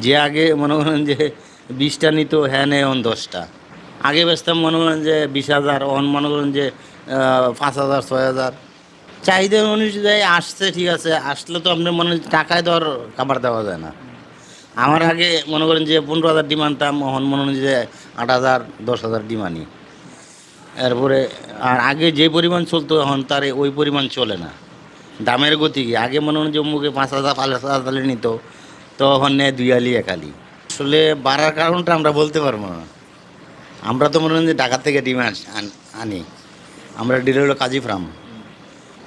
যে আগে মনে করেন যে 20টা নিত, হ্যাঁ নেই এখন 10টা। আগে বেচতাম মনে করেন যে 20,000, এখন মনে করেন যে 5,000 6,000। চাহিদা অনুযায়ী আসছে, ঠিক আছে, আসলে তো আপনার মনে হয় টাকায় তো আর খাবার দেওয়া যায় না। আমার আগে মনে করেন যে 15,000 ডিমান্ডতাম, এখন মনে হয় যে 8,000 10,000 ডিমান্ডই। এরপরে আর আগে যে পরিমাণ চলতো এখন তার ওই পরিমাণ চলে না। দামের গতি কি, আগে মনে হয় যে মুখে 5,000 5,000 নিত, তো এখন নেয় 2 আলি 1 আলি। আসলে বাড়ার কারণটা আমরা বলতে পারবো না। আমরা তো মনে হয় যে ঢাকা থেকে ডিম আনি। আমরা ডিলার হলো কাজী ফার্ম।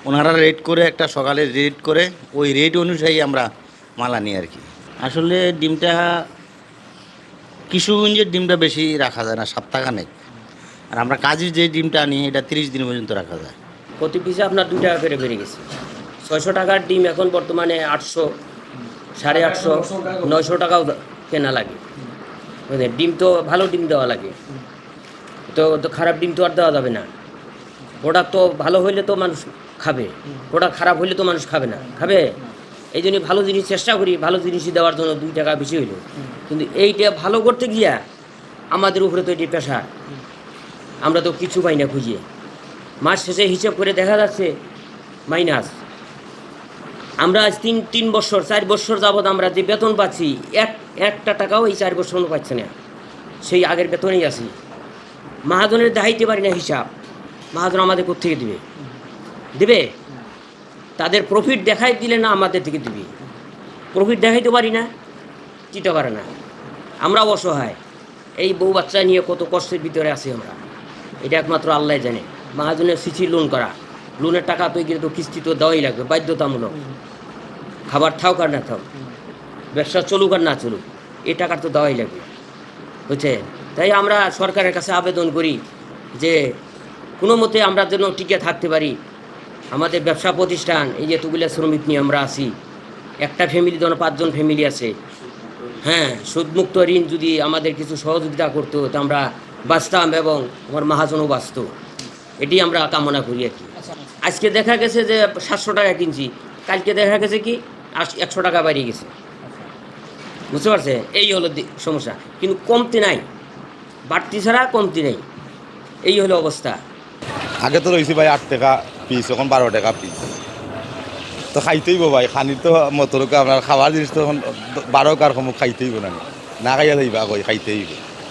ওনারা রেট করে, একটা সকালে রেট করে, ওই রেট অনুযায়ী আমরা মাল আনি আর কি। আসলে ডিমটা কিশোরগঞ্জের ডিমটা বেশি রাখা যায় না, সপ্তাহখানেক। আর আমরা কাজের যে ডিমটা আনি এটা 30 দিন পর্যন্ত রাখা যায়। প্রতি পিসে আপনার 2 টাকা করে বেড়ে গেছে। 600 টাকার ডিম এখন বর্তমানে 800, 850, 900 টাকাও কেনা লাগে। বুঝলেন, ডিম তো ভালো ডিম দেওয়া লাগে, তো খারাপ ডিম তো আর দেওয়া যাবে না। প্রোডাক্ট তো ভালো হইলে তো মানুষ খাবে, প্রোডাক্ট খারাপ হইলে তো মানুষ খাবে না, খাবে। এই জন্য ভালো জিনিস চেষ্টা করি, ভালো জিনিসই দেওয়ার জন্য 2 টাকা বেশি হইল। কিন্তু এইটা ভালো করতে গিয়া আমাদের উপরে তো এটি প্রেশার, আমরা তো কিছু পাই না খুঁজিয়ে। মাস শেষে হিসাব করে দেখা যাচ্ছে মাইনাস। আমরা আজ 3 বছর 4 বছর যাবৎ আমরা যে বেতন পাচ্ছি, একটা টাকাও এই 4 বছর পাচ্ছে না, সেই আগের বেতনেই আছি। মহাজনের দেখাইতে পারি না হিসাব, মহাজন আমাদের কোত্থেকে দিবে? দেবে তাদের প্রফিট দেখাই দিলে না আমাদের থেকে দিবে। প্রফিট দেখাইতে পারি না, চিটা পারে না। আমরা অসহায়, এই বউ বাচ্চা নিয়ে কত কষ্টের ভিতরে আছি আমরা, এটা একমাত্র আল্লাহ জানে। মহাজনের সিসি লোন করা, লোনের টাকা তো গিয়ে তো কিস্তি তো দেওয়াই লাগবে বাধ্যতামূলক। খাবার থাক আর না থাক, ব্যবসা চলুক আর না চলুক, এই টাকার তো দেওয়াই লাগবে, বুঝছে। তাই আমরা সরকারের কাছে আবেদন করি যে কোনো মতে আমরা যেন টিকে থাকতে পারি। আমাদের ব্যবসা প্রতিষ্ঠান, এই যে এতগুলো শ্রমিক নিয়ে আমরা আছি, একটা ফ্যামিলি যেন 5 জন ফ্যামিলি আছে। হ্যাঁ, সুদমুক্ত ঋণ যদি আমাদের কিছু সহযোগিতা করতো তো আমরা বাঁচতাম এবং আমার মহাজনও বাঁচত। এটি আমরা কামনা করি আর কি। আজকে দেখা গেছে যে 700 টাকা কিনছি, কালকে দেখা গেছে কি 100 টাকা বাড়িয়ে গেছে, বুঝতে পারছে। এই হলো সমস্যা, কিন্তু কমতি নাই, বাড়তি ছাড়া কমতি নেই, এই হলো অবস্থা। আগে তো রয়েছে ভাই 8 টাকা পিস, এখন 12 টাকা পিস। তো খাইতেইব ভাই, খানি তো মতরকে আপনার খাওয়ার জিনিস তো এখন 12 কার সময় খাইতেইব না, না খাইয়া যাইবা কই খাইতেইব।